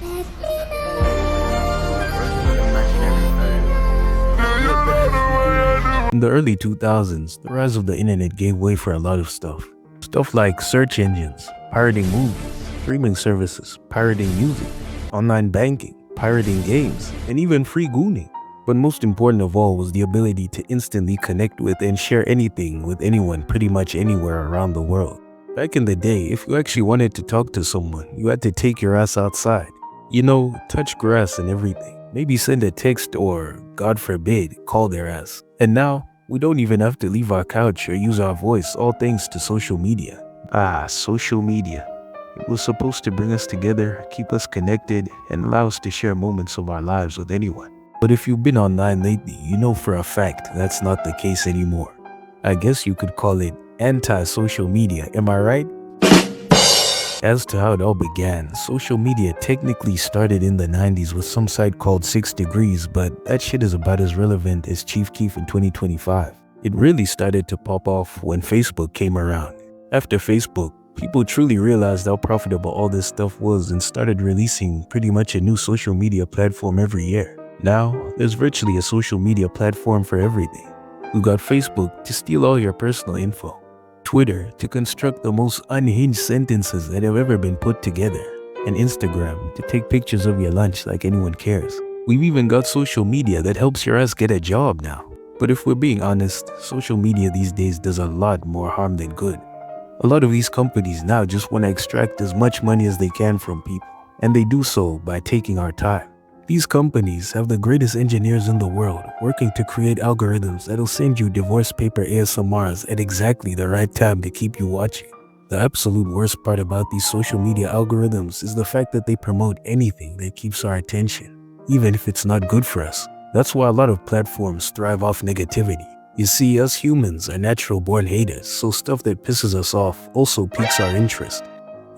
In the early 2000s, the rise of the internet gave way for a lot of stuff. Stuff like search engines, pirating movies, streaming services, pirating music, online banking, pirating games, and even free gooning. But most important of all was the ability to instantly connect with and share anything with anyone pretty much anywhere around the world. Back in the day, if you actually wanted to talk to someone, you had to take your ass outside. You know, touch grass and everything. Maybe send a text or, God forbid, call their ass. And now, we don't even have to leave our couch or use our voice, all thanks to social media. Social media. It was supposed to bring us together, keep us connected, and allow us to share moments of our lives with anyone. But if you've been online lately, you know for a fact that's not the case anymore. I guess you could call it anti-social media, am I right? As to how it all began, social media technically started in the 90s with some site called 6 Degrees, but that shit is about as relevant as Chief Keef in 2025. It really started to pop off when Facebook came around. After Facebook, people truly realized how profitable all this stuff was and started releasing pretty much a new social media platform every year. Now, there's virtually a social media platform for everything. We've got Facebook to steal all your personal info, Twitter to construct the most unhinged sentences that have ever been put together, and Instagram to take pictures of your lunch like anyone cares. We've even got social media that helps your ass get a job now. But if we're being honest, social media these days does a lot more harm than good. A lot of these companies now just want to extract as much money as they can from people, and they do so by taking our time. These companies have the greatest engineers in the world working to create algorithms that'll send you divorce paper ASMRs at exactly the right time to keep you watching. The absolute worst part about these social media algorithms is the fact that they promote anything that keeps our attention, even if it's not good for us. That's why a lot of platforms thrive off negativity. You see, us humans are natural-born haters, so stuff that pisses us off also piques our interest.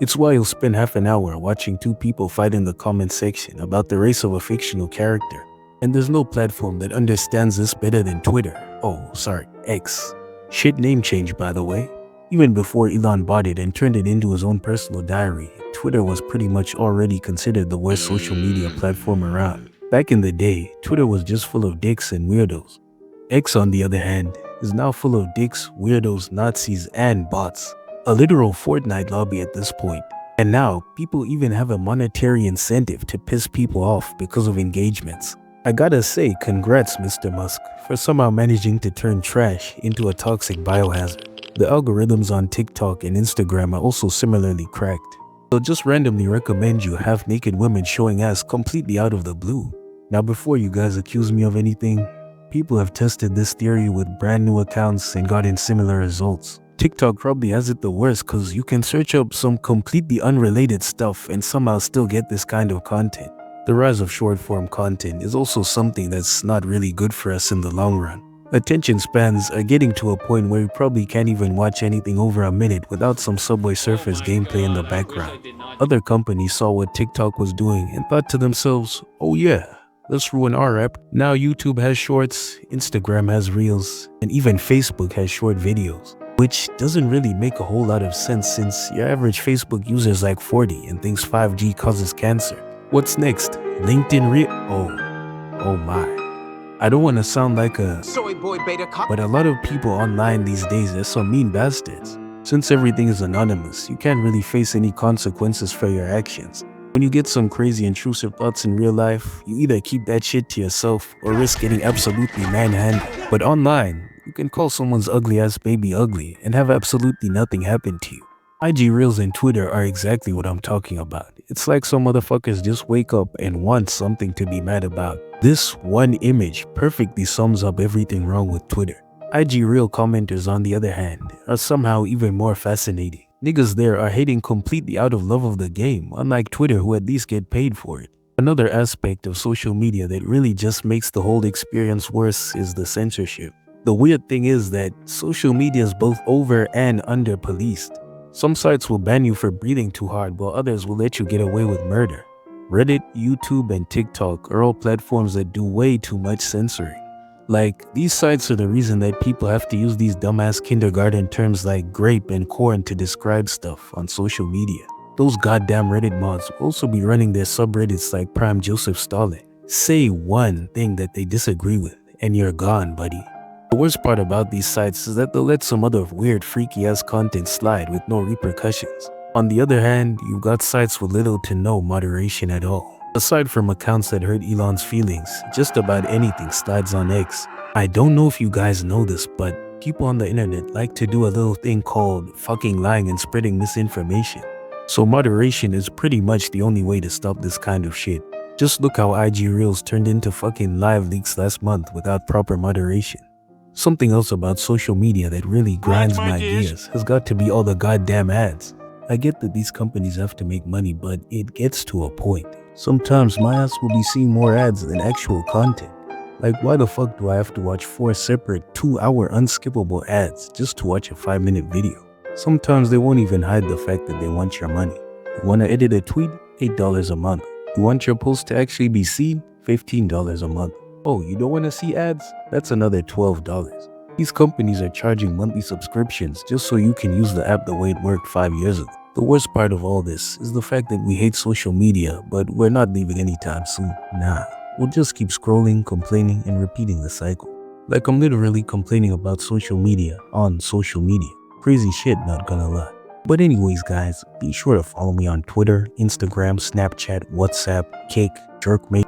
It's why you'll spend half an hour watching two people fight in the comment section about the race of a fictional character. And there's no platform that understands this better than Twitter. X. Shit name change, by the way. Even before Elon bought it and turned it into his own personal diary, Twitter was pretty much already considered the worst social media platform around. Back in the day, Twitter was just full of dicks and weirdos. X, on the other hand, is now full of dicks, weirdos, Nazis, and bots. A literal Fortnite lobby at this point. And now, people even have a monetary incentive to piss people off because of engagements. I gotta say, congrats Mr. Musk for somehow managing to turn trash into a toxic biohazard. The algorithms on TikTok and Instagram are also similarly cracked. They'll just randomly recommend you half-naked women showing ass completely out of the blue. Now before you guys accuse me of anything, people have tested this theory with brand new accounts and gotten similar results. TikTok probably has it the worst cause you can search up some completely unrelated stuff and somehow still get this kind of content. The rise of short-form content is also something that's not really good for us in the long run. Attention spans are getting to a point where you probably can't even watch anything over a minute without some Subway Surfers gameplay in the background. Other companies saw what TikTok was doing and thought to themselves, oh yeah, let's ruin our app. Now YouTube has shorts, Instagram has reels, and even Facebook has short videos. Which doesn't really make a whole lot of sense since your average Facebook user is like 40 and thinks 5G causes cancer. What's next? LinkedIn Oh my. I don't want to sound like a soy boy beta cop, but a lot of people online these days are some mean bastards. Since everything is anonymous, you can't really face any consequences for your actions. When you get some crazy intrusive thoughts in real life, you either keep that shit to yourself or risk getting absolutely manhandled. But online, you can call someone's ugly ass baby ugly and have absolutely nothing happen to you. IG Reels and Twitter are exactly what I'm talking about. It's like some motherfuckers just wake up and want something to be mad about. This one image perfectly sums up everything wrong with Twitter. IG Reel commenters, on the other hand, are somehow even more fascinating. Niggas there are hating completely out of love of the game, unlike Twitter who at least get paid for it. Another aspect of social media that really just makes the whole experience worse is the censorship. The weird thing is that social media is both over and under policed. Some sites will ban you for breathing too hard, while others will let you get away with murder. Reddit, YouTube, and TikTok are all platforms that do way too much censoring. Like, these sites are the reason that people have to use these dumbass kindergarten terms like grape and corn to describe stuff on social media. Those goddamn Reddit mods will also be running their subreddits like Prime Joseph Stalin. Say one thing that they disagree with, and you're gone, buddy. The worst part about these sites is that they'll let some other weird freaky ass content slide with no repercussions. On the other hand, you've got sites with little to no moderation at all. Aside from accounts that hurt Elon's feelings, just about anything slides on X. I don't know if you guys know this, but people on the internet like to do a little thing called fucking lying and spreading misinformation. So moderation is pretty much the only way to stop this kind of shit. Just look how IG Reels turned into fucking live leaks last month without proper moderation. Something else about social media that really grinds my gears has got to be all the goddamn ads. I get that these companies have to make money, but it gets to a point. Sometimes my ass will be seeing more ads than actual content. Like, why the fuck do I have to watch 4 separate 2-hour unskippable ads just to watch a 5-minute video? Sometimes they won't even hide the fact that they want your money. You wanna edit a tweet? $8 a month. You want your post to actually be seen? $15 a month. Oh, you don't wanna see ads? That's another $12. These companies are charging monthly subscriptions just so you can use the app the way it worked 5 years ago. The worst part of all this is the fact that we hate social media, but we're not leaving anytime soon. Nah, we'll just keep scrolling, complaining, and repeating the cycle. Like, I'm literally complaining about social media on social media. Crazy shit, not gonna lie. But anyways guys, be sure to follow me on Twitter, Instagram, Snapchat, WhatsApp, Cake, Jerkmate.